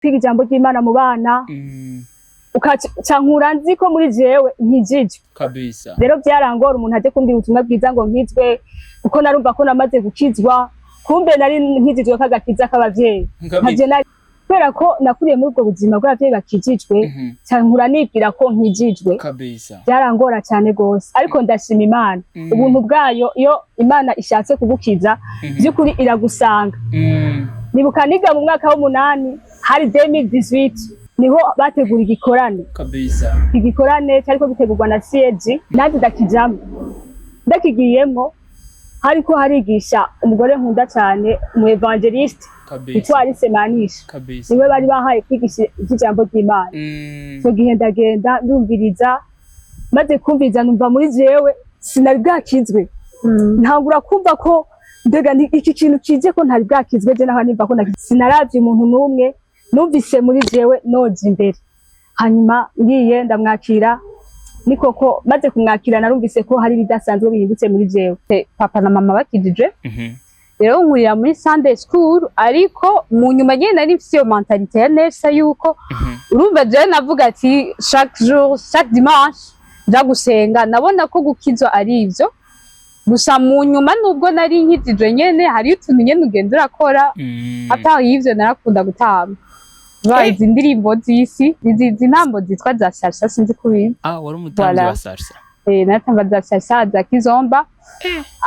kwiga ijambo ry'Imana mu bana ukacankura nzi ko muri jewe nkijije kabisa. Rero byarangora umuntu aje kumbwira ubutumwa bwiza ngo nkizwe kuko narumva ko namaze gukizwa, kumbe nari nkijijwe kagakiza k'abavyeyi nkaje nari kubera ko nakuriye muri ubwo buzima bw'abavyeyi bakijijwe cankura nibwira ko nkijijwe kabisa. byarangora cyane gose, ariko ndashima Imana ubuntu bwayo. Iyo Imana ishatse kugukiza by'ukuri iragusanga. Nibuka niga mu mwaka w'8 hari 2018 niho bategura igikorane kabisa. Igikorane cyariko gitegurwa na CAG, nanjye ndakijamo. Ndakigiyemo hariko harigisha umugore nkunda cyane, umu evangeliste yitwa Alice Manisha kabisa. niwe bari bahaye kwigisha ijambo ry'Imana. So genda ndumviriza, maze kumviriza numva muri jewe sinari bwakizwe. Ntangura kumva ko mbega iki kintu kije ko ntari bwakizwe, je naho nimba ko sinaravye umuntu numwe, numvise muri jewe noje imbere. Hanyuma ngiye ndamwakira, nikoko maze kumwakira narumvise ko hari bidasanzwe bihindutse muri jewe. Papa na mama bakijije, rero nkurira muri Sunday school, ariko mu nyuma nyene nari mfise iyo mentalite ya nesa yuko urumva je navuga ati chaque jour chaque dimanche nja gusenga, nabona ko gukizwa ari ivyo gusa. Mu nyuma nubwo nari nkijije nyene hari utuntu nyene ugenda urakora, ata yivyo narakunda gutamba bazi indirimbo z'isi, izi ntambo zitwa za salsa, sinzi kubizi. Wari umutambi wa salsa? Natamba za salsa za kizomba,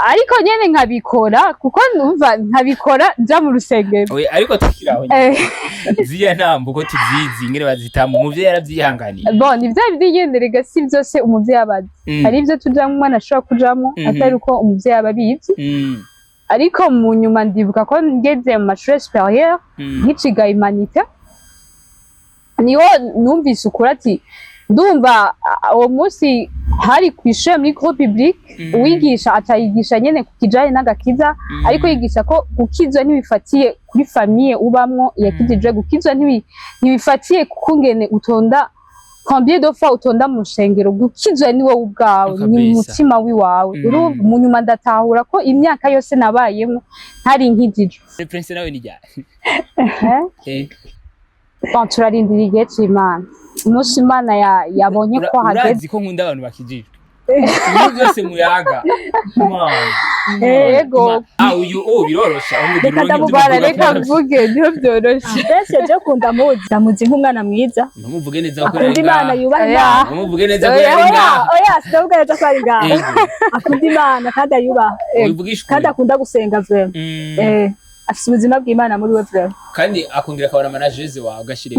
ariko nyene nkabikora kuko numva nkabikora nja mu rusengero. Ariko tukiraho ziya ntambo uko tuzizi ngere bazitamba, umuvyeyi yaravyihanganiye. Bon, ivyo byigenderega si byose umuvyeyi abazi. Hari ivyo tujamwe umwana ashobora kujamo atari uko umuvyeyi ababizi. Ariko mu nyuma ndibuka ko ngeze mu mashuri supérieur nkiciga humanité, niho numvise ukuri ati ndumva uwo munsi hari kwishure muri cours public, uwigisha atayigisha nyene kukijanye n'agakiza, ariko yigisha ko gukizwa ntibifatiye kuri famille ubamwo yakijije. Gukizwa ntibifatiye kukungene utonda combien de fois utonda mu rushengero. Gukizwa ni wowe ubwawe, ni umutima wiwawe. Urumva mu nyuma ndatahura ko imyaka yose nabayemo ntari nkijije. Prince nawe ni ryari? Bon, turarindira igihe c'Imana. Umunsi Imana yabonye ko hageze. Urazi ko nkunda abantu bakijijwe ibintu byose muyaga. Yego uyu birorosha reka mvuge niho byoroshe. Mbese je kunda muzi nk'umwana mwiza, numuvuge neza ko akunda Imana, yubaha Imana. Numuvuge neza ko ari ngaho. Sinavuga neza ko ari ngaho. Akunda Imana kandi ayubaha, kandi akunda gusenga vraiment. Afise ubuzima bw'Imana muri we vraiment, kandi akundira akabona manageze wawe agashire.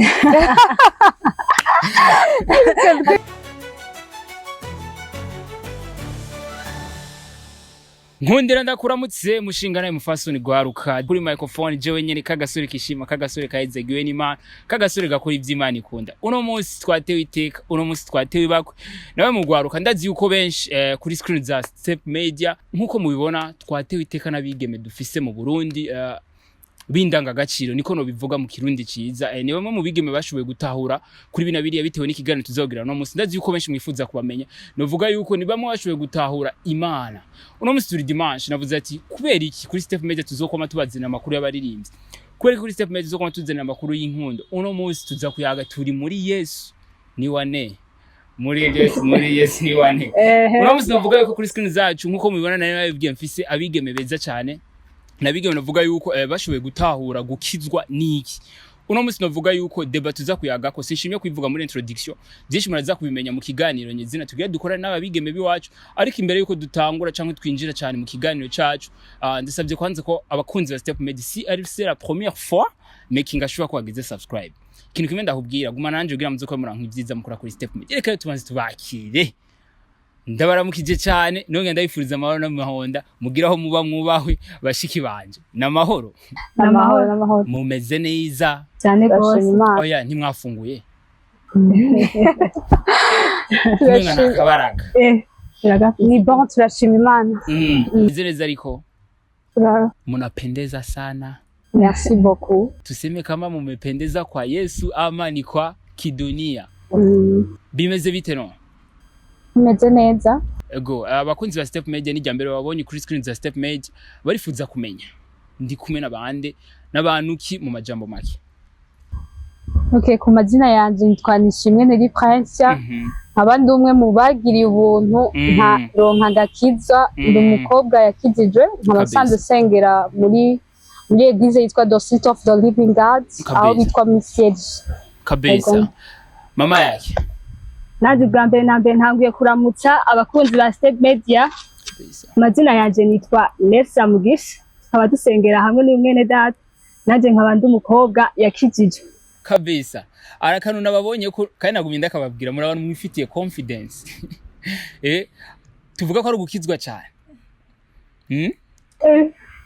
Nkundira ndakuramutse mushingana y'umufasoni gwaruka kuri microphone jewe nyene kagasore kishima, kagasore kahezegiwe n'Imana, kagasore gakora ivy'Imana ikunda. Uno munsi twatewe iteka, uno munsi twatewe bakwe nawe mu gwaruka. Ndazi yuko benshi kuri screen za Step Media nkuko mubibona twatewe iteka n'abigeme dufise mu Burundi bindanga gaciro, niko no bivuga mu kirundi ciza. Ni bamwe mu bigeme bashoboye gutahura kuri bina biriya bitewe n'ikiganiro tuzogira no munsi. Ndazi yuko benshi mwifuza kubamenya, novuga yuko ni bamwe bashoboye gutahura Imana. Uno munsi turi dimanche, navuze ati kubera iki kuri Step Media tuzokoma tubazina amakuru y'abaririmbyi, kubera kuri Step Media tuzokoma tuzina amakuru y'inkundo. Uno munsi tuza kuyaga turi muri Yesu ni wane, muri Yesu ni wane. Uno munsi navuga yuko kuri screen zacu nkuko mubibona nayo babibwiye mfise abigeme beza cyane, nabigeme navuga yuko bashoboye gutahura gukizwa niki. Uno munsi navuga yuko debate tuza kuyaga ko sinshimye kwivuga muri introduction, byinshi muraza kubimenya mu kiganiro nyezina tugiye dukora n'ababigeme biwacu. Ariko imbere yuko dutangura cyangwa twinjira cyane mu kiganiro cyacu, ndasabye kwanza ko abakunzi ba Step Media si ari la première fois making sure ko wagize subscribe. Kintu kimwe ndahubwira guma nanje ugira muzo ko muranka ibyiza mukora kuri Step Media. Reka tubanze tubakire. Ndabaramukije cyane, none ndabifuriza amahoro n'amahonda, mugiraho muba mwubahwe bashiki banje. Namahoro. Namahoro. Mumeze neza cyane gose. Oya ntimwafunguye. Mwenga nakabaraga. Ni bon, turashima Imana. Neza ariko munapendeza sana. Merci beaucoup. Tuseme kama mumependeza kwa Yesu ama ni kwa kidunia. Bimeze bite no? Meze neza. Ego abakunzi ba Step Media ni jambere babonye kuri screen za Step Media barifuza kumenya ndi kumwe n'abande n'abantu ki mu majambo make. Okay, ku mazina yanje nitwa Nishimwe Neri Prince, abandi umwe mu bagiriye ubuntu nta ronka gakiza, ndi umukobwa yakijijwe, nkabasanzwe sengera muri eglise yitwa The City of the Living God, aho bitwa Message. Kabisa. Mama yake. Naje bwa mbere na mbere ntanguye kuramutsa abakunzi ba Step Media. Amazina yanje nitwa Nefsa Mugisha, nkaba dusengera hamwe n'umwene data, naje nkaba ndi umukobwa yakijijwe. Kabisa. Arakanu nababonye ko kandi nagumye ndakababwira muri abantu mwifitiye confidence. Tuvuga ko ari gukizwa cyane.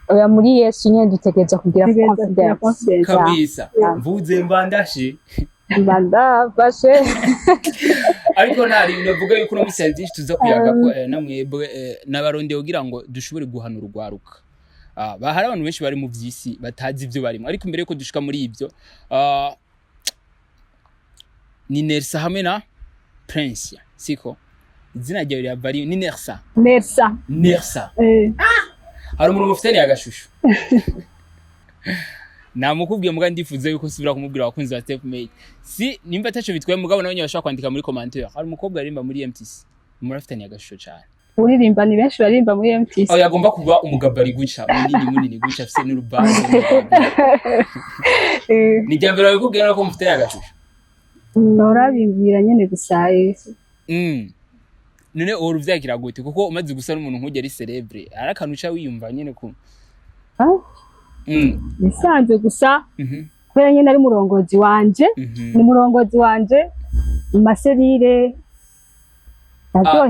Oya muri Yesu nyene dutegereza kugira confidence. Kabisa. Mvuze mbandashe. Mbandafashe. Ariko nari ndavuga yuko no musenzi tuza kuyaga ko namwebwe nabaronde kugira ngo dushobore guhanura urwaruka. Bahari abantu benshi bari mu vyisi batazi ivyo barimo, ariko mbere yuko dushika muri ivyo ni Nersa hamwe na Prince siko izina ryawe ryabari ni Nersa. Hari umuntu mufitani agashusho namukubwiye muga ndifuza yuko subira kumubwira abakunzi ba Step Media si nimba tacho bitwaye mugabo nabonye bashaka kwandika muri commentaire. Hari umukobwa arimba muri MTC murafitani agashusho cyane, uririmba ni benshi barimba muri MTC. Yagomba kuba umugabari guca munini guca afise n'urubanza ni jambera bikubwira ko mufitani agashusho norabimbwira nyene gusa Yesu. None uruvyakira gute kuko umaze gusa n'umuntu nk'ujya ari celebre arakanuca wiyumva nyene ko nisanzwe gusa kubera nyene ari murongozi wanje, ni murongozi wanje mu maserire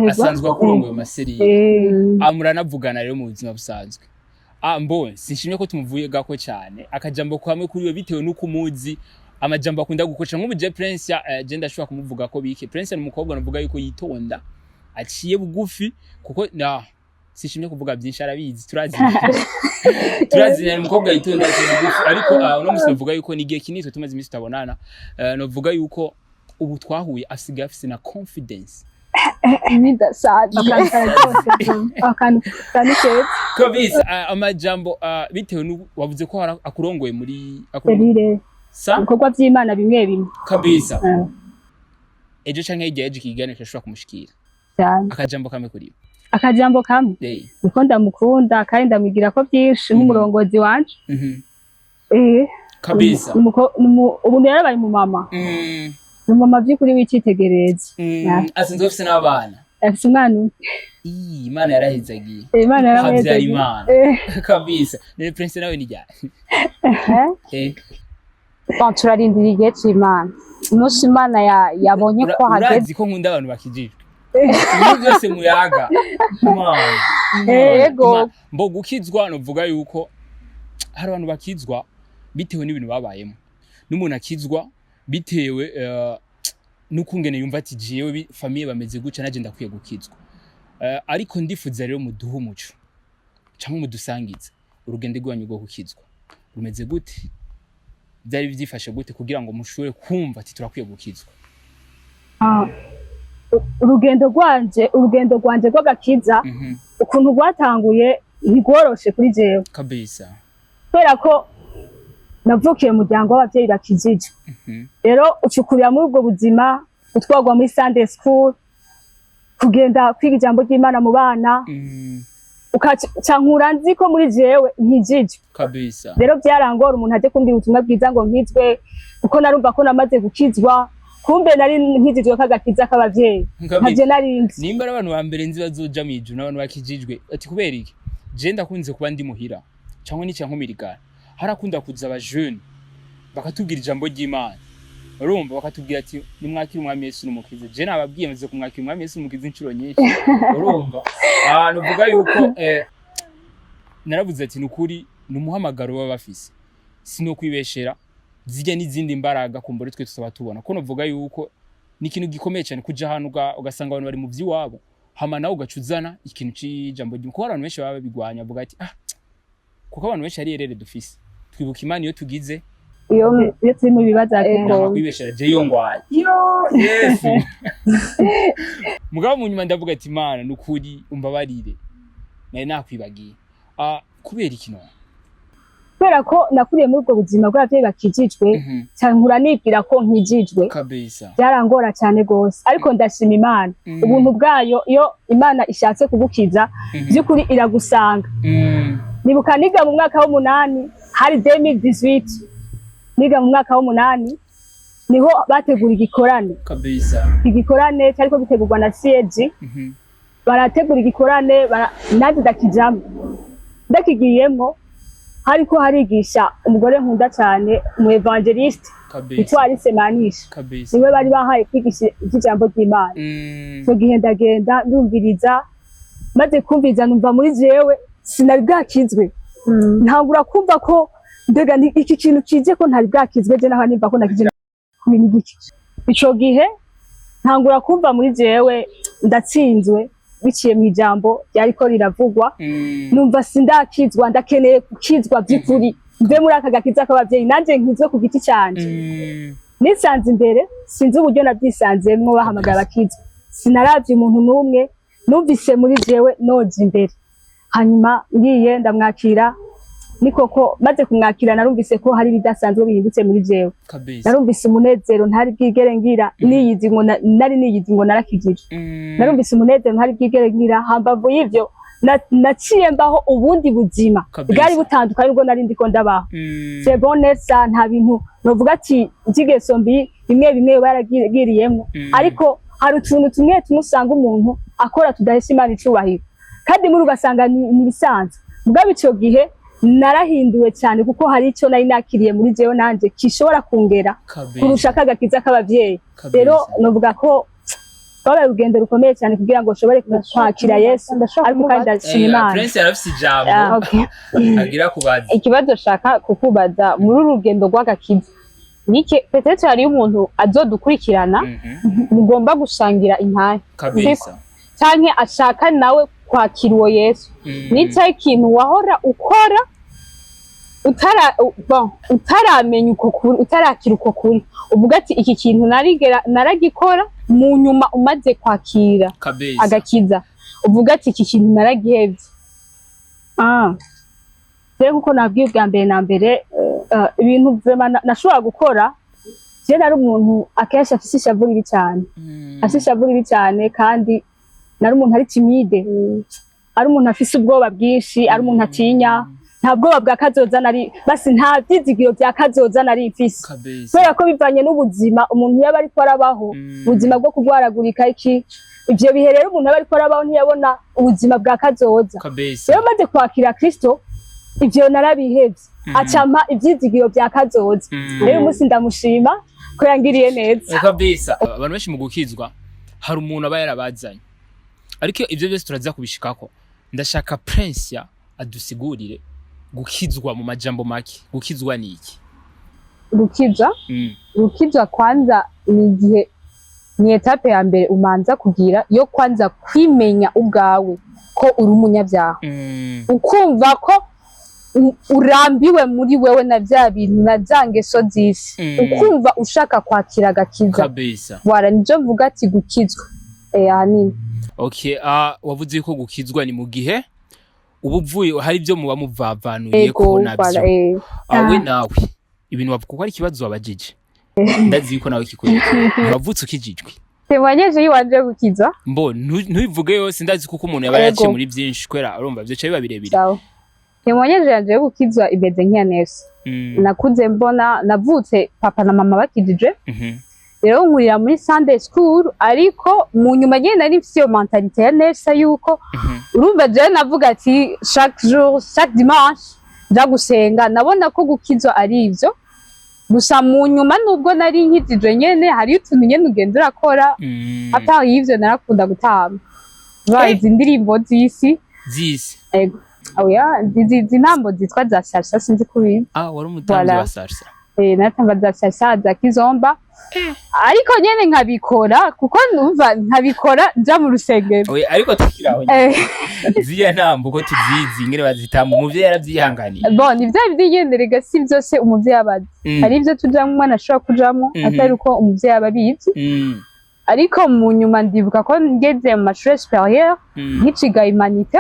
asanzwe akurongoye maserire. Muranavugana rero mu buzima busanzwe. Mbone sinshimye ko tumuvuye gako cyane akajambo kwamwe kuri we bitewe nuko umuzi amajambo akunda gukoca nk'ubuje Prince je ndashobora kumuvuga ko bike. Prince ni umukobwa navuga yuko yitonda aciye bugufi kuko sishimye kuvuga byinshi arabizi turazi ni umukobwa yitonda aciye bugufi, ariko uno musi navuga yuko ni gihe kinito tumaze imisi tutabonana, navuga yuko ubu twahuye asigaye afise na confidence kabisa. Amajambo bitewe wavuze ko akurongoye muri ibikorwa by'Imana bimwe bimwe kabisa. Ejo canke igihe ejo kigane kashobora kumushikira akajambo kamwe kuri akajambo kamwe uko ndamukunda kandi ndamwigira ko byinshi nk'umurongozi wanje. Kabisa. Ubu yarabaye mu mama mama by'ukuri w'icitegereza. Asinzwe afise n'abana, afise umwana Imana yarahezagiye. Imana yarahezagiye kabisa. Ni Prince nawe ni ryari turarindira igihe c'Imana, umunsi Imana yabonye ko hageze. Urazi ko nkunda abantu bakijijwe ibintu byose muyaga yego mbo gukizwa novuga yuko hari abantu bakizwa bitewe n'ibintu babayemo, n'umuntu akizwa bitewe n'ukungene yumva ati jewe famille bameze guca naje ndakwiye gukizwa. Ariko ndifuza rero muduha umuco cyangwa mudusangize urugendo rwanyu rwo gukizwa rumeze gute, byari byifashe gute kugira ngo mushobore kumva ati turakwiye gukizwa. Urugendo rwanje rwo gakiza ukuntu rwatanguye ntigoroshe kuri jewe kabisa, kubera ko navukiye mu muryango w'abavyeyi bakijije. Rero ucukurira muri ubwo buzima utwagwa muri Sunday school kugenda kwiga ijambo ry'Imana mu bana ukacankura nzi ko muri jewe nkijije kabisa. Rero byarangora umuntu aje kumbwira ubutumwa bwiza ngo nkizwe kuko narumva ko namaze gukizwa, kumbe nari nkijijwe kagakiza k'abavyeyi ntaje narindi. Nimba abantu ba mbere nzi bazoja mu ijuru n'abantu bakijijwe ati kubera iki je ndakunze kuba ndi muhira cyangwa ni cyanko mirigana harakunda kuza aba jeune bakatubwira ijambo ry'Imana, urumva bakatubwira ati nimwakira umwami Yesu n'umukiza. Je nababwiye maze kumwakira umwami Yesu n'umukiza incuro nyinshi, urumva nuvuga yuko naravuze ati nukuri numuhamagaro w'abafise sino kwibeshera zijya n'izindi mbaraga kumbore twe tusaba tubona ko novuga yuko ni ikintu gikomeye cyane kuja hano ugasanga abantu bari mu by'iwabo hama nawe ugacuzana ikintu c'ijambo ry'Imana. Abantu benshi baba bigwanya avuga ati kuko abantu benshi ari erere dufise twibuka Imana iyo tugize iyo turi mu bibazo agenda kwibeshera je yo ngwaye yes mugabo mu nyuma ndavuga ati Imana nukuri umbabarire nari nakwibagiye kubera ikino kubera ko nakuriye muri ubwo buzima bw'abavyeyi bakijijwe nkura nibwira ko nkijijwe kabisa byarangora cyane gose ariko ndashima Imana ubuntu bwayo iyo Imana ishatse kugukiza by'ukuri iragusanga nibuka niga mu mwaka w'8 hari 2018 niga mu mwaka w'8 niho bategura igikorane kabisa igikorane cyariko gitegurwa na CEG barategura igikorane naje ndakijamo ndakigiyemo hariko harigisha umugore nkunda cyane mu evangelist yitwa Alice Manisha niwe bari bahaye kwigisha ijambo ry'Imana cyo gihe ndagenda ndumviriza maze kumviriza numva muri jewe sinari bwakizwe ntangura kumva ko ndega iki kintu kije ko ntari bwakizwe je naho nimba ko nakije kubintu giki ico gihe ntangura kumva muri jewe ndatsinzwe biciye mu ijambo ryariko riravugwa numva sindakizwa ndakeneye kukizwa by'ukuri mbe muri aka gakiza k'abavyeyi nanje nkizwe ku giti cyanje nisanze imbere sinzi uburyo nabyisanzemwo bahamagara abakizwa sinaravye umuntu n'umwe numvise muri jewe noje imbere hanyuma ngiye ndamwakira nikoko maze kumwakira narumvise ko hari bidasanzwe bihindutse muri jewe narumvise umunezero ntari bwigere ngira niyizi ngo narakijije narumvise umunezero ntari bwigere ngira hambavu y'ivyo naciye mbaho ubundi buzima bwari butandukanye ubwo nari ndiko ndabaho c'est bon nessa nta bintu novuga ati ingeso mbi bimwe baragiriyemo ariko hari utuntu tumwe tumusanga umuntu akora tudahesha Imana icubahiro kandi muri ugasanga ni bisanzwe mugabo ico gihe narahinduwe cyane kuko hari icyo nari nakiriye muri jewe nanje kishobora kungera kurusha kagakiza k'abavyeyi rero novuga ko twabaye urugendo rukomeye cyane kugira ngo ushobore kwakira Yesu ariko kandi ndashima Imana Prince yarafise ijambo agira kubaza ikibazo shaka kukubaza muri urugendo rw'agakiza nike peut-être hari umuntu azodukurikirana mugomba gushangira intahe kabisa canke ashaka nawe kwakira uwo Yesu nicyo kintu wahora ukora utaramenya uko kuri utarakira uko kuri uvuga ati iki kintu naragikora mu nyuma umaze kwakira agakiza uvuga ati iki kintu naragihevye rero kuko nabwiye bwa mbere na mbere ibintu nashobora gukora je nari umuntu akenshi afise ishavu ribi cyane afise ishavu ribi cyane kandi nari umuntu ari timide ari umuntu afise ubwoba bwinshi ari umuntu atinya nta bwoba bwa kazoza nari basi nta byizigiro bya kazoza nari ifise kubera ko bivanye n'ubuzima umuntu yaba ariko arabaho ubuzima bwo kugwaragurika iki ivyo bihe rero umuntu yaba ariko arabaho ntiyabona ubuzima bwa kazoza rero maze kwakira Kristo ivyo narabihevye acampa ivyizigiro bya kazoza rero umunsi ndamushima ko yangiriye neza kabisa abantu benshi mu gukizwa hari umuntu aba yarabazanye ariko ivyo byose turaza kubishikako ndashaka Prince adusigurire gukizwa mu majambo make gukizwa ni iki gukizwa kwanza ni igihe ni etape ya mbere umanza kugira yo kwanza kwimenya ubwawe ko uri umunyabyaha ukumva ko urambiwe muri wewe na bya bintu na zangeso z'isi ukumva ushaka kwakira agakiza kabisa wara nijo mvuga ati gukizwa ahanini okay wavuze ko gukizwa ni mu gihe ubuvuye hari ibyo muba muvavanuye ko nabyo we nawe ibintu bavuga ko ari kibazo wabajije ndazi ko nawe kikwereka wavutse ukijijwe temanyeje yiwanje gukiza mbo ntubivuge yose ndazi kuko umuntu yaba yaciye muri byinshi kwera urumva byo cyabiba birebire temanyeje yanje gukiza ibeze nk'iya nese nakuze mbona navutse papa na mama bakijije rero nkurira muri Sunday school ariko mu nyuma nyene nari mfise iyo mentalite ya nesa yuko urumva je navuga ati chaque jour chaque dimanche nja gusenga nabona ko gukizwa ari ivyo gusa mu nyuma nubwo nari nkijije nyene hari utuntu nyene ugenda urakora ata y'ivyo narakunda gutamba izi ndirimbo z'isi ego oya izi ntambo zitwa za salsa sinzi kubizi wari umutambi wa salsa natamba za salsa za kizomba ariko nyene nkabikora kuko numva nkabikora nja mu rusengero ariko tukiraho ziya ntambo ko tuzizi ngene bazitamba umuvyeyi yaravyihanganiye bon ivyo byigenderega si byose umuvyeyi abazi hari ivyo tujamwe umwana ashobora kujamwo atari uko umuvyeyi ababizi ariko mu nyuma ndibuka ko ngeze mu mashuri supérieur nkiciga humanité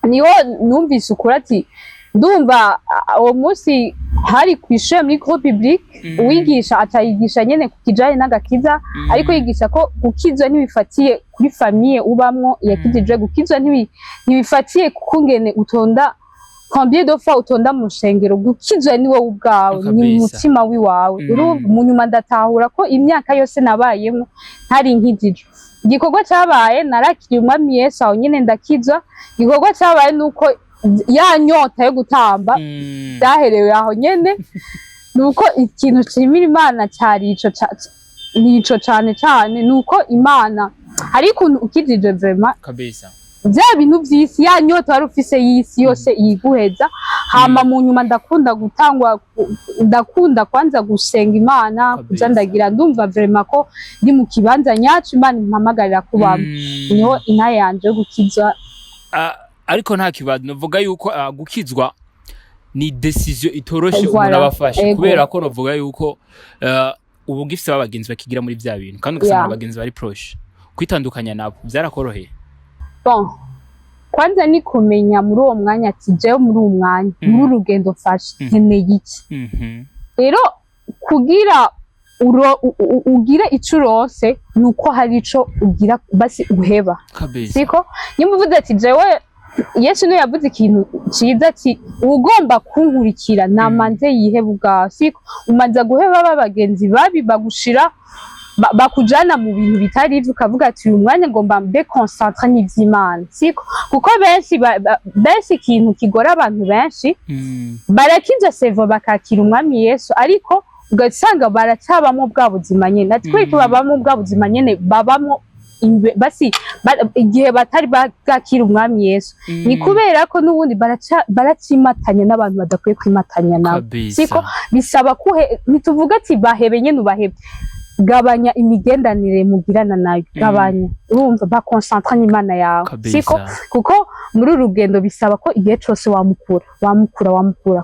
niho numvise ukuri ati ndumva uwo munsi hari kwishure muri cours public uwigisha atayigisha nyene kukijanye n'agakiza ariko yigisha ko gukizwa ntibifatiye kuri famille ubamwo yakijije gukizwa ntibifatiye kukungene utonda combien de fois utonda mu shengero gukizwa ni wowe ubwawe ni umutima wiwawe rero mu nyuma ndatahura ko imyaka yose nabayemo ntari nkijije igikorwa cyabaye narakiriye umwami Yesu aho nyene ndakizwa igikorwa cyabaye nuko ya nyota yo gutamba byaherewe aho nyene nuko ikintu kimira Imana cyari ico cane nuko Imana hari ukuntu ukijije vraiment kabisa bya bintu by'isi ya nyota wari ufise y'isi yose yiguheza hama mu nyuma ndakunda kwanza gusenga Imana kuja ndagira ndumva vraiment ko ndi mu kibanza nyacu Imana impamagarira kubamo niho inta yanje yo gukizwa ariko nta kibazo novuga yuko gukizwa ni decision itoroshe umuntu abafashe kubera ko novuga yuko ubu gifise abagenzi bakigira muri bya bintu kandi ugasanga abagenzi bari proche kwitandukanya nabo byarakoroheye. Bon, kwanza ni kumenya muri uwo mwanya ati jewe muri uwo mwanya muri urugendo fashe nkeneye iki rero kugira ugire ico urose nuko hari ico ugira basi uheba siko nimuvuze ati jewe Yesu niwe yavuze ikintu ciza ati ugomba kunkurikira namanze yiheba ubwawe siko umanza guheba babagenzi babi bagushira bakujana mu bintu bitari ivyo ukavuga ati uyu mwanya ngomba mbe concentre n'ivy'Imana siko kuko benshi ikintu kigora abantu benshi barakija sevo bakakira umwami Yesu ariko ugasanga baracabamo bwa buzima nyene natwe babamo bwa buzima nyene babamo basi igihe batari bagakira umwami Yesu ni kubera ko nubundi baracimatanya n'abantu badakwiye kwimatanya nabo siko bisaba kuhe nituvuga ati bahebe nyene ubahebe gabanya imigendanire mugirana nayo gabanya urumva ba concentre n'Imana yawe siko kuko muri urugendo bisaba ko igihe cyose wamukura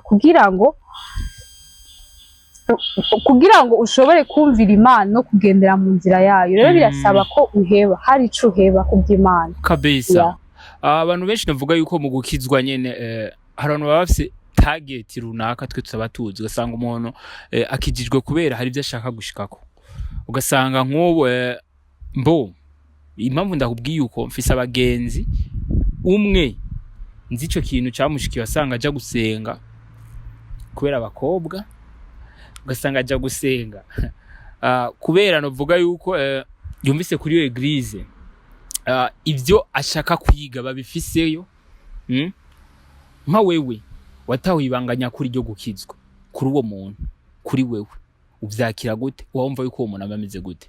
kugira ngo ushobore kumvira Imana no kugendera mu nzira yayo rero birasaba ko uheba hari ico uheba kuby'Imana kabisa. Abantu benshi navuga yuko mu gukizwa nyene hari abantu bafise target runaka twe tusabatuzi ugasanga umuntu akijijwe kubera hari ibyo ashaka gushikako ugasanga nk'ubu impamvu ndakubwiye uko mfise abagenzi umwe nzi ico kintu cyamushikiye asanga aja gusenga kubera abakobwa ugasanga aja gusenga kubera novuga yuko yumvise kuri iyo eglise ivyo ashaka kwiga babifiseyo nka wewe watawe ibanganya kuri ryo gukizwa kuri uwo muntu kuri wewe uvyakira gute wumva yuko uwo muntu ameze gute?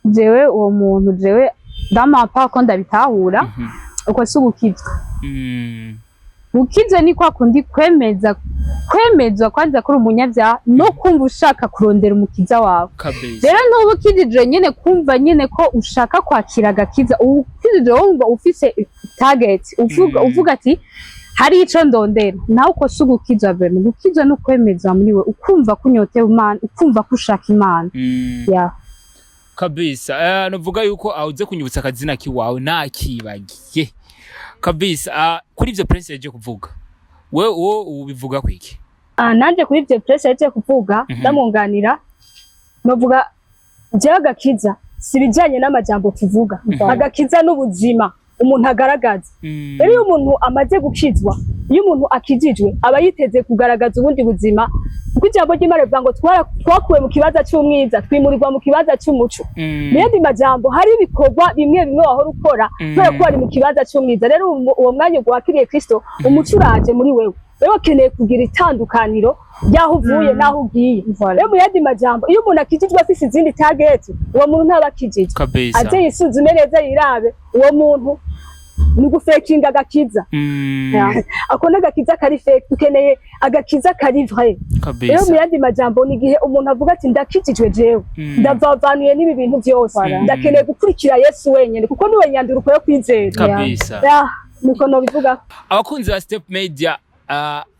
Jewe uwo muntu jewe ndamapa ko ndabitahura uko si gukizwa gukizwa ni kwa kundi kwemezwa kwanza kuri umunyabyaha no kumva ushaka kurondera umukiza wawe rero n'ubu ukijije nyene kumva nyene ko ushaka kwakira agakiza ukijije wumva ufise target uvuga ati hari ico ndondera nawe uko si gukizwa bene gukizwa no kwemezwa muri we ukumva kunyotewe Imana ukumva ko ushaka Imana kabisa. Novuga yuko auze kunyibutsa akazina kiwawe nakibagiye kabisa. Kuri ivyo Prince yaje kuvuga we ubivuga kwiki? Nanje kuri ivyo Prince yaje kuvuga ndamunganira novuga je agakiza sibijanye n'amajambo tuvuga agakiza n'ubuzima umuntu agaragaza rero iyo umuntu amaze gukizwa iyo umuntu akijijwe aba yiteze kugaragaza ubundi buzima kuko ijambo ry'Imana rivuga ngo twakuwe mu kibaza cy'umwiza twimurirwa mu kibaza cy'umuco n'indi majambo hari ibikorwa bimwe wahora ukora kubera ko ari mu kibaza cy'umwiza rero uwo mwanya wakiriye Kristo umuco uraje muri wewe rero keneye kugira itandukaniro yaho uvuye naho ugiye rero mu yandi majambo iyo umuntu akijijwe afise izindi target uwo muntu ntabakijijwe aje yisuzume neza yirabe uwo muntu ni gufekinga agakiza akona agakiza kari fake dukeneye agakiza kari vrai rero mu yandi majambo ni gihe umuntu avuga ati ndakijijwe jewe ndavavanuye n'ibi bintu byose ndakeneye gukurikira Yesu wenyene kuko niwe nyanduruko yo kwizera nuko no bivuga. Abakunzi ba Step Media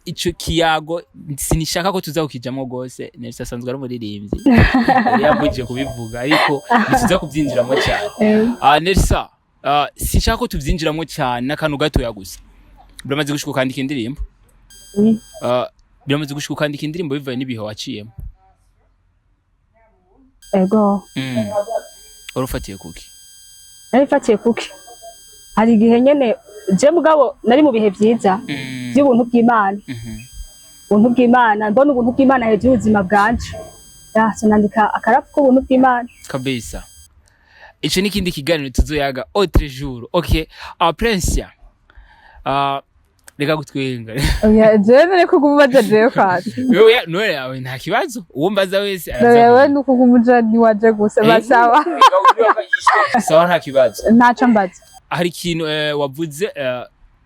ico kiyago sinishaka ko tuza kukijamwo gose Nelsa asanzwe ari umuririmbyi yavugije kubivuga ariko nisiza kubyinjiramo cyane. Nelsa sinshaka ko tubyinjiramo cyane n'akantu gato yagusa uramaze gushika kwandika indirimbo biramaze gushika ukandika indirimbo bivaye n'ibihe waciyemo? ego warufatiye kuki? narifatiye kuki hari igihe nyene je mugabo nari mu bihe vyiza by'ubuntu bw'Imana ubuntu bw'Imana mbona ubuntu bw'Imana hejuru y'ubuzima bwanje nandika akarapu k'ubuntu bw'Imana kabisa. Ico ni kindi kiganiro tuzoyaga autre jour. Okay, Prince reka gutwenga. Oya jene ko kumubaza jewe kwati. Wewe none yawe nta kibazo uwo mbaza wese araza nuko kumujani waje gusa basawa. Sawa nta kibazo. Ntaco mbaza. Hari ikintu wavuze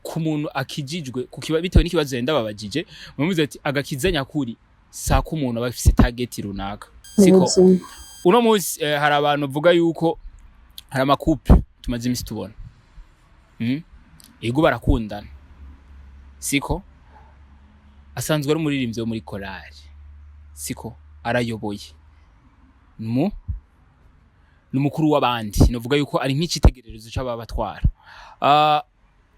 ku muntu akijijwe bitewe n'ikibazo yenda babajije muvuze ati agakiza nyakuri sako umuntu aba afise target runaka. Siko uno munsi hari abantu bavuga yuko hari amakupe tumaze imisi tubona ego barakundana siko asanzwe ari umuririmbyi wo muri korali siko arayoboye n'umukuru w'abandi novuga yuko ari nk'icitegererezo c'ababatwara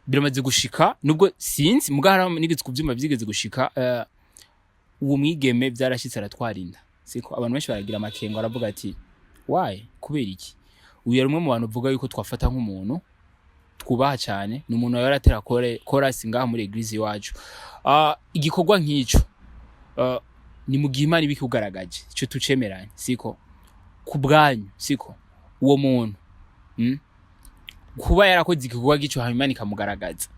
biramaze gushika nubwo sinzi mugara nigeze kuvyuma byigeze gushika uwo mwigeme byarashitse aratwarinda siko abantu benshi baragira amakengo aravuga ati why kubera iki uyu yari umwe mu bantu uvuga yuko twafata nk'umuntu twubaha cyane n'umuntu yaratera chorus ngaha muri eglise iwacu igikorwa nk'ico ni mu gihe Imana ibikugaragaje ico tucemeranye siko kubwanyu siko uwo muntu kuba yarakoze igikorwa gico hanyuma Imana ikamugaragaza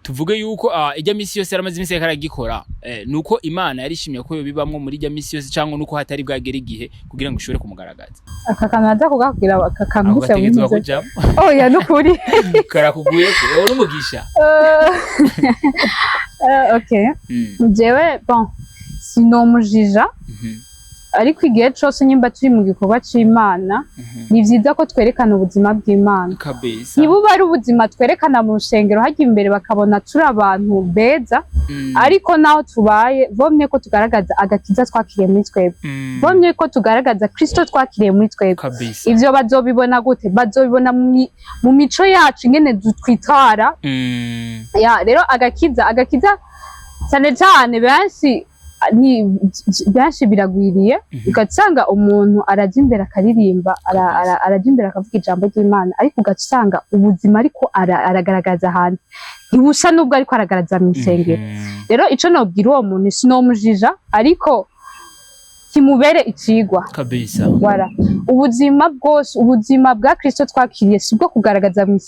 tuvuge yuko ijya misi yose yaramaze imisi yakaragikora nuko Imana yarishimye ko yo bibamwe muri ijya misi yose cyangwa nuko hatari bwagera igihe kugira ngo ishobore kumugaragaza akakanaza kugakugira akakambusa wize oya nukuri karakuguye ko uri umugisha okay jewe bon sinomujija ariko igihe cyose nyimba turi mu gikorwa c'Imana ni vyiza ko twerekana ubuzima bw'Imana kabisa nibuba ari ubuzima twerekana mu rushengero hajya imbere bakabona turi abantu beza ariko naho tubaye vomye ko tugaragaza agakiza twakiriye muri twebwe vomye ko tugaragaza Kristo twakiriye muri twebwe ivyo bazobibona gute bazobibona mu mico yacu ingene twitwara ya rero agakiza cyane cyane benshi biragwiriye ugasanga umuntu araje imbere akaririmba araje imbere akavuga ijambo ry'Imana ariko ugasanga ubuzima ariko aragaragaza hanze ntibusa nubwo ariko aragaragaza mu isengero rero ico nobwira uwo muntu sinomujija ariko kimubere icigwa kabisa wala ubuzima bwa Kristo twakiriye sibwo kugaragaza mu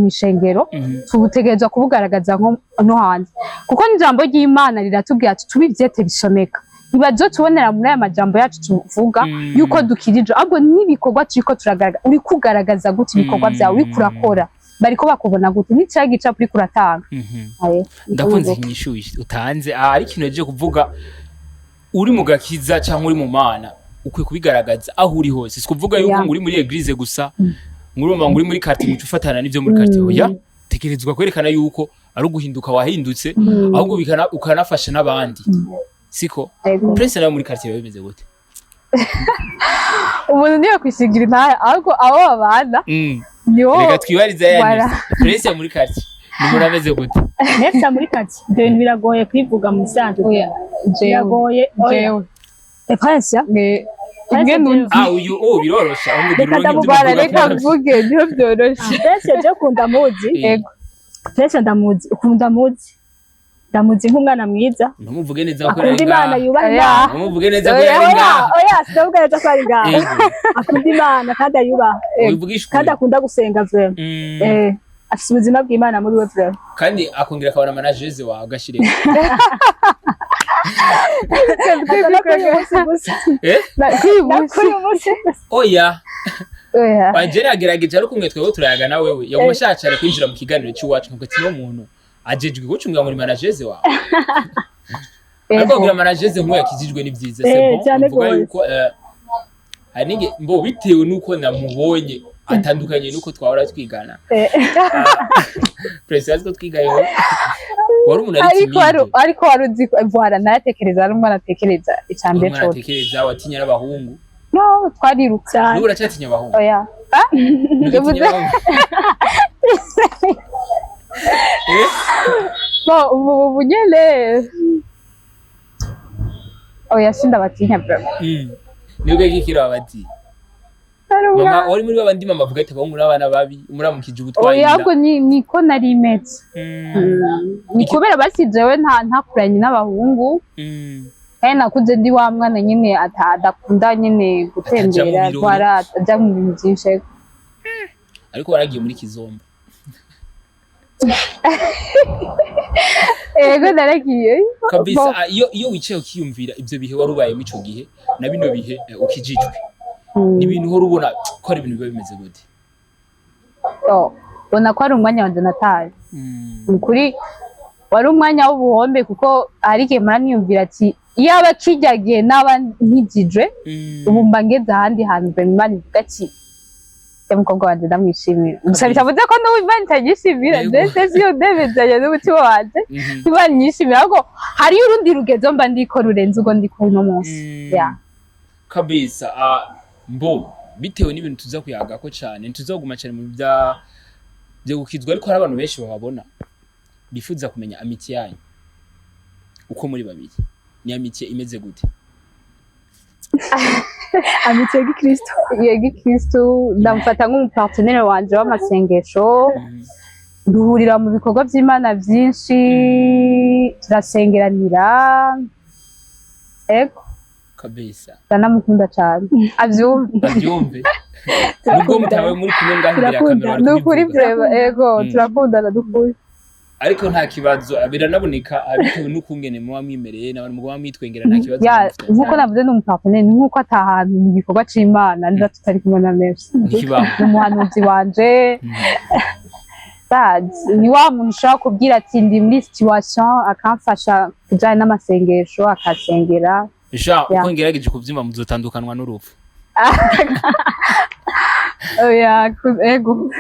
ishengero tubutegerezwa kubugaragaza no hanze kuko n'ijambo ry'Imana riratubwira ati tubivyete bisomeka ibazo tubonera muri aya majambo yacu tuvuga yuko dukirije ahubwo nibikorwa turiko turagaragaza uri kugaragaza gute ibikorwa byawe uri kurakora bariko bakubona gute ni cya gica uri kuratanga ndakunze inyishuye utanze ari kintu je kuvuga uri mu gakiza cyangwa uri mu Mana ukwiye kubigaragaza aho uri hose sikuvuga yuko uri muri eglise gusa nguri muri quartier mucu ufatana n'ivyo muri quartier oya tekerezwa kwerekana yuko ari uguhinduka wahindutse ahubwo ukanafasha n'abandi siko Prince nawe muri quartier bimeze gute umuntu niyo kwisigira intaya ahubwo abo babana niyo reka twibariza yani Prince muri quartier nimura ameze gute nefsa muri quartier ibintu biragoye kwivuga mu sanzwe biragoye jewe Prince imwe nundi uyu birorosha reka mvuge niyo byoroshe Prince je kunda muzi yego Prince ndamuzi nk'umwana mwiza numuvuge neza ko ari akunda Imana yubaha numuvuge neza ko ari ngaha oya sinavuga neza ko ari ngaha akunda Imana kandi ayubaha kandi akunda gusenga vraiment afise ubuzima bw'Imana muri we vraiment kandi akongera akabona manageze wawe agashire oya wajere agerageje ariko umwe twewe turayaga na wewe yagumashacare kwinjira mu kiganiro cy'iwacu nkuko ati no muntu ajejwe gucunga muri manageze wawe ariko kugira manageze nk'uwo yakijijwe ni byiza mvuga yuko hari mbo bitewe nuko namubonye atandukanye nuko twahora twigana Prince ko twigayeho wari umuntu ari timide ariko waruzi vuhara natekereza ari umwana atekereza icambere cyo natekereza watinya n'abahungu no twariruka n'ura cyatinya abahungu oya ubu nyene oya sindabatinya bro. Nibwo gikira abati mama uri muri babandi mama avuga ati muri abana babi muramukije ubutwaye oya ahubwo niko nari imeze ni kubera basizewe ntakuranye n'abahungu kandi nakuze ndi wa mwana nyine adakunda nyine gutembera twara ajya mu bintu byinshi ariko waragiye muri Kizomba ego naragiye kabisa iyo wicaye ukiyumvira ibyo bihe warubaye mu ico gihe na bino bihe ukijijwe ni ibintu horo ubona ko ari ibintu biba bimeze gute ubona ko ari umwanya wanje nataye kuri wari umwanya w'ubuhombe kuko hari igihe muraniyumvira ati iyo aba kijyagiye n'aba nkijijwe ubu mba ngeze ahandi hantu Imana ivuga ati umukobwa wanje ndamwishimira gusa bitavuze ko n'ubu Imana itagishimira ndetse siyo ndebejanye n'umutima wanje Imana inyishimira ahubwo hariyo urundi rugezo mba ndiko rurenze ubwo ndiko uno munsi kabisa mbo bitewe n'ibintu tuza kuyagako cyane ntuzoguma cyane mu byo gukizwa ariko hari abantu benshi bababona bifuza kumenya amitiye yanyu uko muri babiri ni amitiye imeze gute amitiye y'Ikristo ndamufata nk'umupartenere wanje w'amasengesho duhurira mu bikorwa by'Imana byinshi turasengeranira ego kabisa ndanamukunda cyane abyumve nubwo mutawe muri kumwe ngahindira kamera nukuri breva ego turakundana dukuri ariko nta kibazo biranaboneka abitewe n'ukungene muba mwimereye n'abantu muba mwitwengera nta kibazo nkuko navuze n'umupartenere nkuko atahantu mu gikorwa c'Imana niba tutari kumwe na Mercy umuhanuzi wanje ni wa muntu ushobora kubwira ati ndi muri situation akamfasha kujyana n'amasengesho akasengera uko ngerageje kubyimba muzotandukanwa n'urupfu oya ego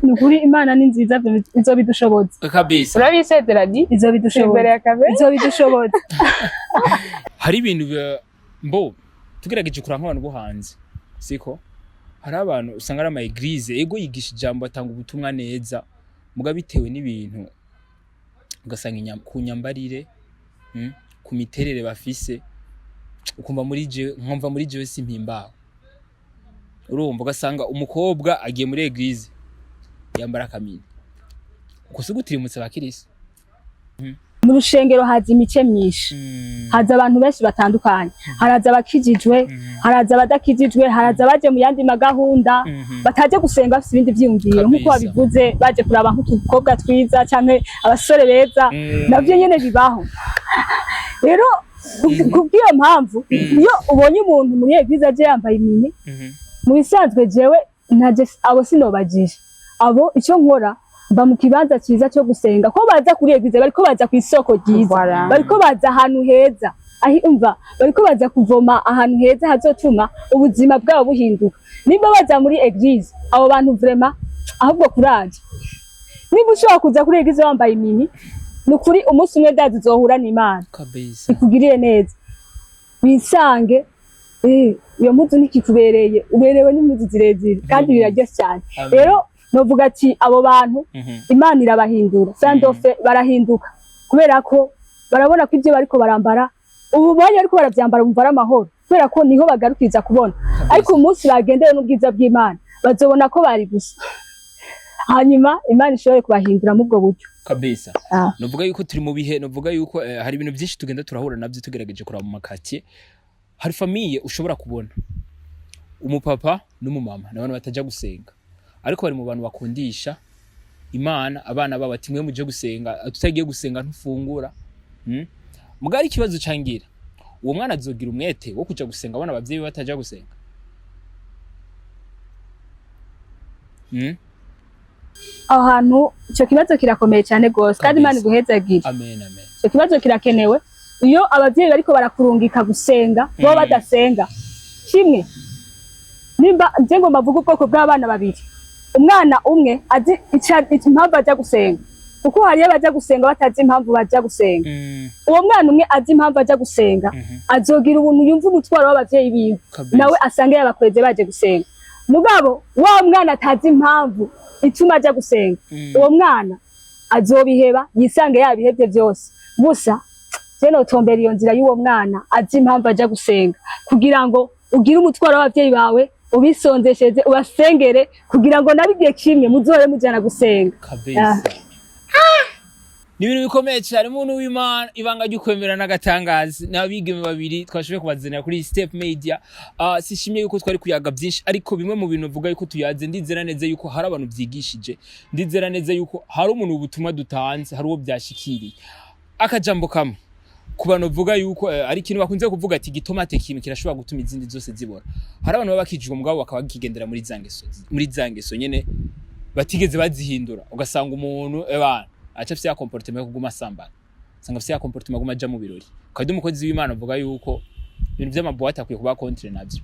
nukuri Imana ni nziza izobidushoboza kabisa urabisezeranye izobidushoboza hari ibintu mbo tugerageje kuranga abantu bo hanze siko hari abantu usanga ari ama eglise ego yigisha ijambo atanga ubutumwa neza muga bitewe n'ibintu ugasanga ku nyambarire ku miterere bafise ukumva nkumva muri jewe simpimbaho urumva ugasanga umukobwa agiye muri eglise yambara kamini kusugutirimutse bakirisi mu rushengero haza imice myinshi haza abantu benshi batandukanye haraza abakijijwe haraza abadakijijwe haraza baje mu yandi magahunda bataje gusenga bafite ibindi byiyumviro nkuko babivuze baje kuraba nk'utukobwa twiza cyane abasore beza navyo nyene bibaho rero kubw'iyo mpamvu iyo ubonye umuntu muri eglise aje yambaye imini mu bisanzwe jewe ntaje abo sinobagije abo icyo nkora mba mu kibanza cyiza cyo gusenga ko baza kuri eglise bariko baza ku isoko ryiza bariko baza ahantu heza umva bariko baza kuvoma ahantu heza hazotuma ubuzima bwabo buhinduka niba baza muri eglise abo bantu vraiment ahubwo kuraje niba ushobora kuza kuri eglise wambaye imini nukuri umunsi umwe ndazi uzohura n'Imana kabisa ikugiriye neza bisange iyo mpuzu nikikubereye uberewe n'impuzu zirezire kandi biraryoshye cyane rero novuga ati abo bantu Imana irabahindura sandofe barahinduka kubera ko barabona ko ibyo bariko barambara ubu bari ariko baravyambara bumva ari amahoro kubera ko niho bagarukiza kubona ariko umunsi bagendeye n'ubwiza bw'Imana bazobona ko bari gusa hanyuma Imana ishobore kubahindura mu bwo buryo kabisa novuga yuko turi mu bihe novuga yuko hari ibintu byinshi tugenda turahura nabyo tugerageje kuraba mu makatiye hari famille ushobora kubona umupapa n'umumama n'abantu bataja gusenga ariko bari mu bantu bakundisha Imana abana babo ati mwe muje gusenga tutagiye gusenga ntufungura mugari ikibazo cangira uwo mwana azogira umwete wo kuja gusenga abana abavyeyi bataja gusenga aho hantu icyo kibazo kirakomeye cyane gose kandi Imana iguhezagire amen amen icyo kibazo kirakenewe iyo abavyeyi bariko barakurungika gusenga bo badasenga kimwe nimba nje ngo mbavuga ubwoko bw'abana babiri umwana umwe azi impamvu ajya gusenga kuko hariyo baja gusenga batazi impamvu baja gusenga uwo mwana umwe azi impamvu ajya gusenga azogira ubuntu yumva umutwaro w'abavyeyi biwe nawe asange yabakweze baje gusenga mugabo wa mwana atazi impamvu ituma ajya gusenga uwo mwana azobiheba yisange yabihebye byose. Gusa je notombera iyo nzira y'uwo mwana azi impamvu aja gusenga kugira ngo ugire umutwaro w'abavyeyi bawe ubisonzesheze ubasengere kugira ngo nabigiye kimwe muzohore mujana gusenga kabisa. Ni ibintu bikomeye cyane umuntu w'Imana ibanga ry'ukwemera n'agatangazi n'abigeme babiri twashoboye kubazanira kuri Step Media. Sishimiye yuko twari kuyaga byinshi ariko bimwe mu bintu vuga yuko tuyaze ndizera neza yuko hari abantu byigishije, ndizera neza yuko hari umuntu ubutumwa dutanze, hari uwo byashikiriye. Akajambo kamwe ku bantu vuga yuko ari ikintu bakunze kuvuga ati gitomate kimwe kirashobora gutuma izindi zose zibora. Hari abantu baba bakijijwe mugabo bakaba bakigendera muri zangeso nyene batigeze bazihindura, ugasanga umuntu ebana acafise ya comportement yo kuguma sambana, sanga afise ya comportement guma aja mu birori. Kandi umukozi w'Imana avuga yuko ibintu by'amabuwate akwiye kuba contre navyo.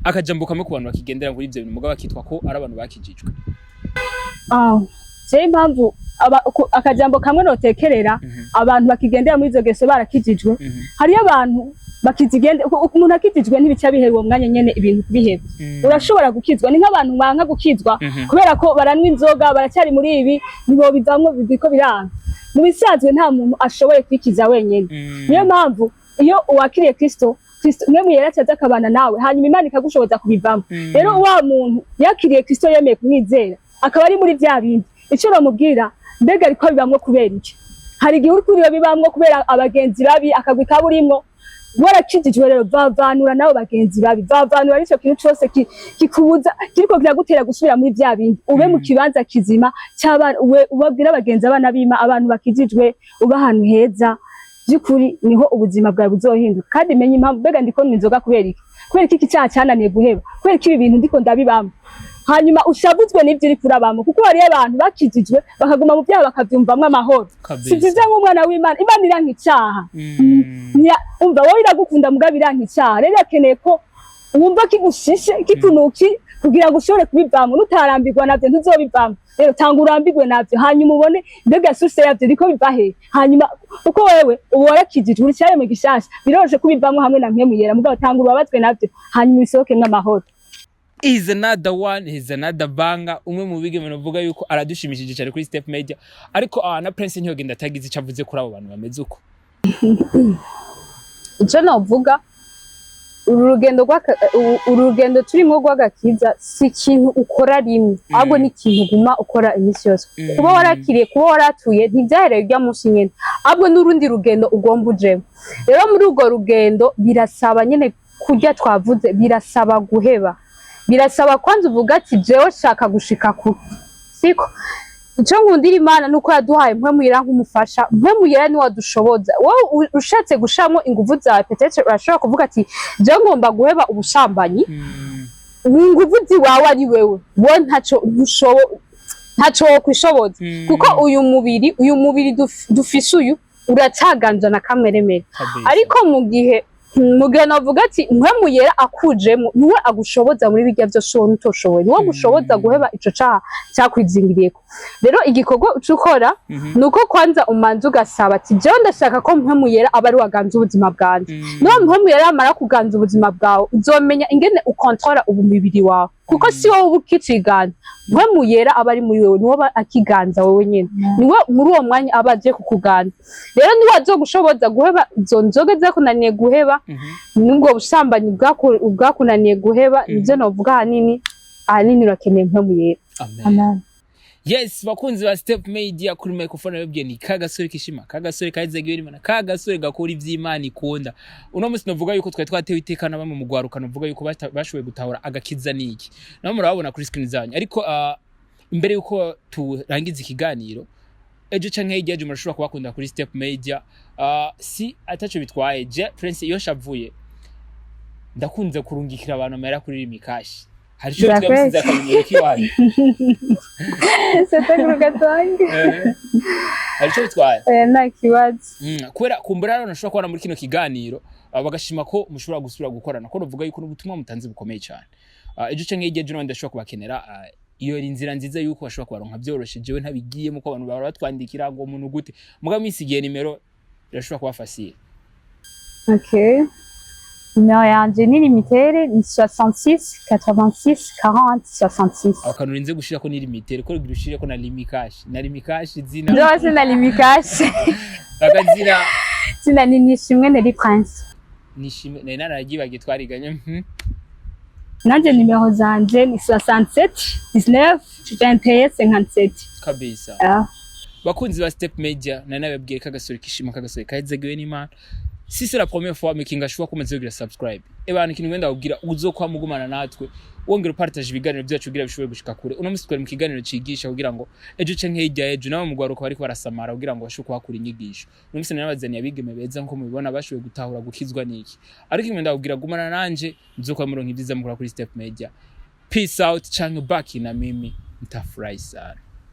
Akajambo kamwe ku bantu bakigendera muri ivyo bintu mugabo bakitwa ko ari abantu bakijijwe. Je impamvu akajambo kamwe notekerera abantu bakigendera muri izo geso barakijijwe. Hariyo abantu bakizigende umuntu akijijwe ntibica bihera uwo mwanya nyene ibintu kubiheba. Urashobora gukizwa ni nk'abantu mwanka gukizwa kubera ko baranwa inzoga baracyari muri ibi nibo bivamwo biko biranga. Mu bisanzwe nta muntu ashoboye kwikiza wenyene. Niyo mpamvu iyo uwakiriye Kristo mwe muyeracaza akabana nawe hanyuma Imana ikagushoboza kubivamo. Rero wa muntu yakiriye Kristo yemeye kumwizera akaba ari muri vya bindi ico bamubwira mbega ariko bibamwo kubera iki. Hari igihe uri kuriyo bibamwo kubera abagenzi babi akagwi kaburimwo warakijijwe. Rero vavanura nabo bagenzi babi, vavanura arico kintu cyose kikubuza kiriko kiragutera gusubira muri vya bindi. Ube mu kibanza kizima cy'abana ubabwira abagenzi abana bima abantu bakijijwe uba ahantu heza byukuri niho ubuzima bwawe buzohinduka. Kandi menye impamvu mbega ndiko ninzoga kubera iki, kubera iki cyaha cyananiye guheba, kubera iki ibi bintu ndiko ndabibamo. Hanyuma ushabuzwe n'ivyo uri kurabamo kuko hari abantu bakijijwe bakaguma mu byaha bakavyumvamwe amahoro. Sivyiza nk'umwana w'Imana, Imana iranka icyaha. Umva wowe iragukunda mugabo iranka icyaha. Rero akeneye ko wumva kigushishe kikunuki kugira ngo ushobore kubivamo. Nutarambirwa navyo ntuzobivamo. Rero tanga urambirwe navyo hanyuma ubone mbega source yavyo riko biva he. Hanyuma uko wewe ubu warakijijwe uri cyane mu gishasha biroroshe kubivamo hamwe na mpemu yera mugabo tanga urabazwe navyo hanyuma bisohoke n'amahoro. Is another one, is another banger. Umwe mu bigeme navuga yuko aradushimishije cyane kuri Step Media ariko na Prince Ntiyogenda atagize icavuze kuri abo bantu bameze uko. Ico navuga urugendo turimo rw'agakiza si ikintu ukora rimwe ahubwo ni ikintu guma ukora iminsi yose. Kuba warakiriye kuba waratuye ntibyahereye rya munsi nyene ahubwo n'urundi rugendo ugomba ujemo. Rero muri urwo rugendo birasaba nyene kurya twavuze, birasaba guheba, birasaba kwanza uvuga ati jewe shaka gushika ku siko. Ico nkundira Imana nuko yaduhaye mpwe yera nk'umufasha, mpwe yera ni wadushoboza. Wowe ushatse gushamo inguvu zawe peut-être urashobora kuvuga ati je ngomba guheba ubushambanyi. Inguvu ziwawe ari wewe wo ntaco kwishoboza kuko uyu mubiri dufise uyu uracaganja na kameremere. Ariko mu gihe navuga ati mpwe yera akujemo niwe agushoboza muri bijya byose wowe utoshoboye, niwe gushoboza guheba ico caha cyakwizingiriyeko. Rero igikorwa ucukora nuko kwanza umanza ugasaba ati jewe ndashaka ko mpwe yera aba ari waganza ubuzima bwanje. No mpwe yera amara kuganza ubuzima bwawe uzomenya ingene ukontrola ubumibiri wawe kuko si wowe ukiciganza. Mpwe yera aba ari muri wewe niwe akiganza wowe nyene, niwe muri uwo mwanya abaje kukuganza. Rero niwe azogushoboza guheba izo nzoga zakunaniye guheba nubwo busambanyi bwakunaniye guheba. Nivyo navuga ahanini urakeneye mpwe yera. Amen. Yes, bakunzi ba Step Media kuri microphone yabwiye ni Kagasore Kishima, Kagasore kaizegiwe Imana, Kagasore gakora ivy'Imana ikunda. Uno munsi navuga yuko twatewe itekana bamwe mu gwaruka navuga yuko bashoboye gutahura agakiza niki. Nabo murabona kuri screen zanyu. Ariko imbere yuko turangiza ikiganiro ejo canke hirya murashobora kubakunda kuri Step Media. Si ataco bitwaye je Prince iyo shavuye ndakunze kurungikira abantu amera kuri Mikashi. Hari cyo twamusize akamenyero kiwaye. Setaguruka twange. Hari cyo bitwaye. Na kiwazi. Kwera kumbura rero nashobora kubona muri kino kiganiro bagashima ko mushobora gusubira gukorana ko novuga yuko n'ubutumwa mutanze bukomeye cyane. Ejo canke hirya ejo ndashobora kubakenera iyo ari inzira nziza yuko bashobora kubaronka byoroshe jewe ntabigiyemo ko abantu baba batwandikira ngo umuntu gute muga misigiye nimero irashobora kuba facile. Okay. Numero yanje ni limitere ni 66 86 40 66. akantu urinze gushira ko ni limitere ko ushire ko na limikashi zina Ndose na limikashi. akazira Zina ni Nishimwe Neri Prince. nishime nari naragibagiye twariganye nanje nimero zanje ni 67 19 21 57 kabisa ah. bakunzi ba Step Media nari nababwiye kagasore kishima kagasore kahezegiwe n'Imana. Si c'est la première fois mais kingashwa komeze kugira subscribe. Ebana ikintu ngenda kugira uzokwa mugumana natwe. Wongera partage ibiganiro byacu kugira bishobore gushika kure. Uno musi twari mu kiganiro cigisha kugira ngo ejo canke hirya ejo nawe mugwaruka bariko barasamara kugira ngo bashuke hakura inyigisho. Uno musi nabazaniye abigeme beza nko mubibona bashoboye gutahura gukizwa niki. Ariko kimwe ndakubwira gumana nanje nzokwa muronka ibyiza mukora kuri Step Media. Peace out canke back na mimi. Mtafurahi sana.